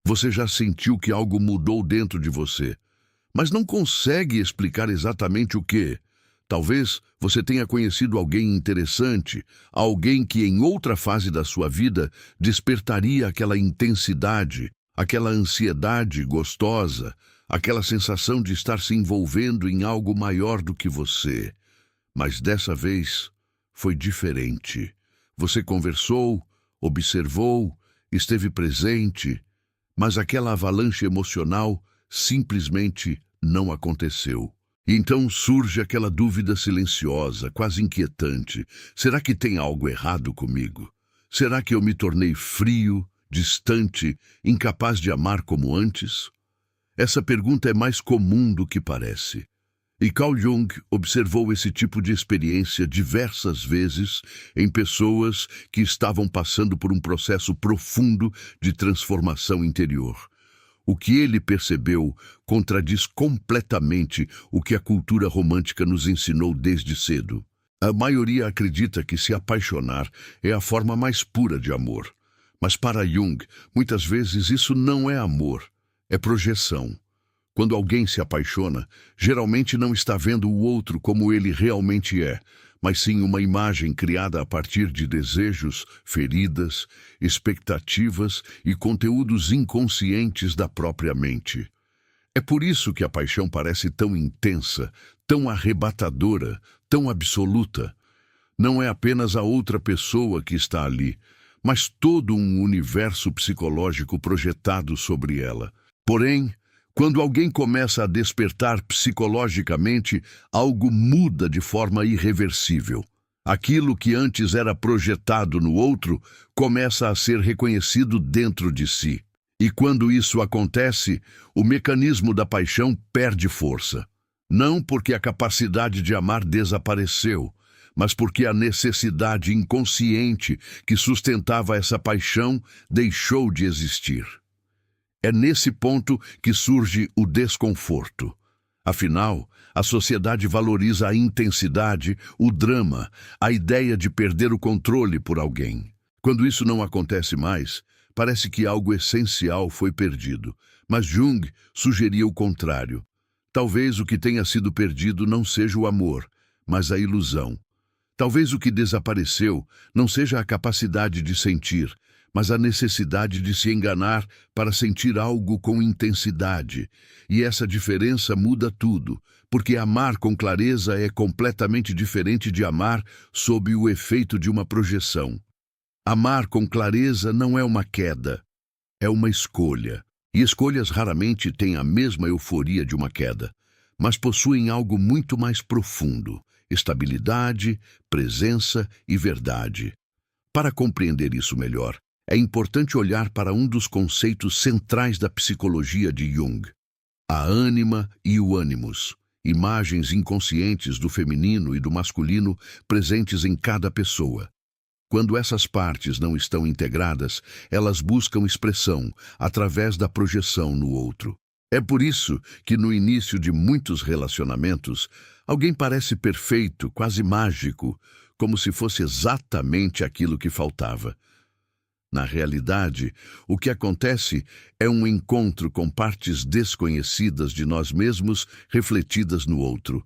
Você já sentiu que algo mudou dentro de você, mas não consegue explicar exatamente o que. Talvez você tenha conhecido alguém interessante, alguém que em outra fase da sua vida despertaria aquela intensidade, aquela ansiedade gostosa, aquela sensação de estar se envolvendo em algo maior do que você. Mas dessa vez foi diferente. Você conversou, observou, esteve presente, mas aquela avalanche emocional simplesmente não aconteceu. E então surge aquela dúvida silenciosa, quase inquietante. Será que tem algo errado comigo? Será que eu me tornei frio, distante, incapaz de amar como antes? Essa pergunta é mais comum do que parece. E Carl Jung observou esse tipo de experiência diversas vezes em pessoas que estavam passando por um processo profundo de transformação interior. O que ele percebeu contradiz completamente o que a cultura romântica nos ensinou desde cedo. A maioria acredita que se apaixonar é a forma mais pura de amor. Mas para Jung, muitas vezes isso não é amor, é projeção. Quando alguém se apaixona, geralmente não está vendo o outro como ele realmente é, mas sim uma imagem criada a partir de desejos, feridas, expectativas e conteúdos inconscientes da própria mente. É por isso que a paixão parece tão intensa, tão arrebatadora, tão absoluta. Não é apenas a outra pessoa que está ali, mas todo um universo psicológico projetado sobre ela. Porém, quando alguém começa a despertar psicologicamente, algo muda de forma irreversível. Aquilo que antes era projetado no outro começa a ser reconhecido dentro de si. E quando isso acontece, o mecanismo da paixão perde força. Não porque a capacidade de amar desapareceu, mas porque a necessidade inconsciente que sustentava essa paixão deixou de existir. É nesse ponto que surge o desconforto. Afinal, a sociedade valoriza a intensidade, o drama, a ideia de perder o controle por alguém. Quando isso não acontece mais, parece que algo essencial foi perdido. Mas Jung sugeria o contrário. Talvez o que tenha sido perdido não seja o amor, mas a ilusão. Talvez o que desapareceu não seja a capacidade de sentir, mas a necessidade de se enganar para sentir algo com intensidade. E essa diferença muda tudo, porque amar com clareza é completamente diferente de amar sob o efeito de uma projeção. Amar com clareza não é uma queda, é uma escolha. E escolhas raramente têm a mesma euforia de uma queda, mas possuem algo muito mais profundo: estabilidade, presença e verdade. Para compreender isso melhor, é importante olhar para um dos conceitos centrais da psicologia de Jung: a ânima e o ânimos, imagens inconscientes do feminino e do masculino presentes em cada pessoa. Quando essas partes não estão integradas, elas buscam expressão através da projeção no outro. É por isso que no início de muitos relacionamentos, alguém parece perfeito, quase mágico, como se fosse exatamente aquilo que faltava. Na realidade, o que acontece é um encontro com partes desconhecidas de nós mesmos refletidas no outro.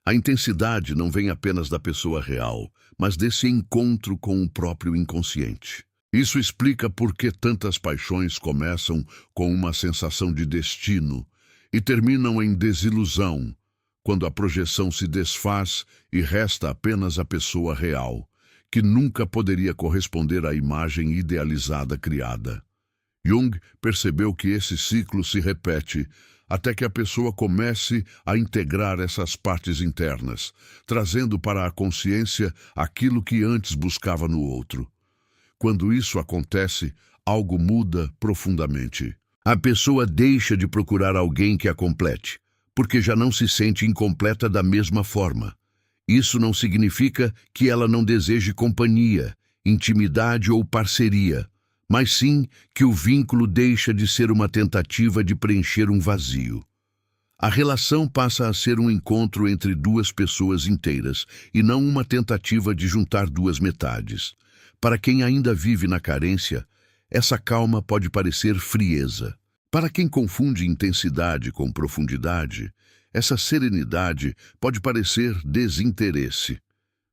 A intensidade não vem apenas da pessoa real, mas desse encontro com o próprio inconsciente. Isso explica por que tantas paixões começam com uma sensação de destino e terminam em desilusão, quando a projeção se desfaz e resta apenas a pessoa real, que nunca poderia corresponder à imagem idealizada criada. Jung percebeu que esse ciclo se repete até que a pessoa comece a integrar essas partes internas, trazendo para a consciência aquilo que antes buscava no outro. Quando isso acontece, algo muda profundamente. A pessoa deixa de procurar alguém que a complete, porque já não se sente incompleta da mesma forma. Isso não significa que ela não deseje companhia, intimidade ou parceria, mas sim que o vínculo deixa de ser uma tentativa de preencher um vazio. A relação passa a ser um encontro entre duas pessoas inteiras e não uma tentativa de juntar duas metades. Para quem ainda vive na carência, Essa calma pode parecer frieza. Para quem confunde intensidade com profundidade, essa serenidade pode parecer desinteresse.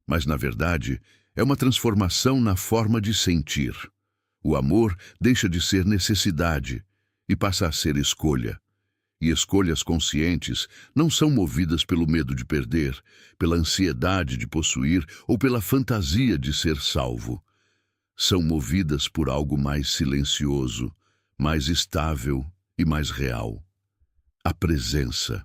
Mas, na verdade, é uma transformação na forma de sentir. O amor deixa de ser necessidade e passa a ser escolha. E escolhas conscientes não são movidas pelo medo de perder, pela ansiedade de possuir ou pela fantasia de ser salvo. São movidas por algo mais silencioso, mais estável e mais real: a presença.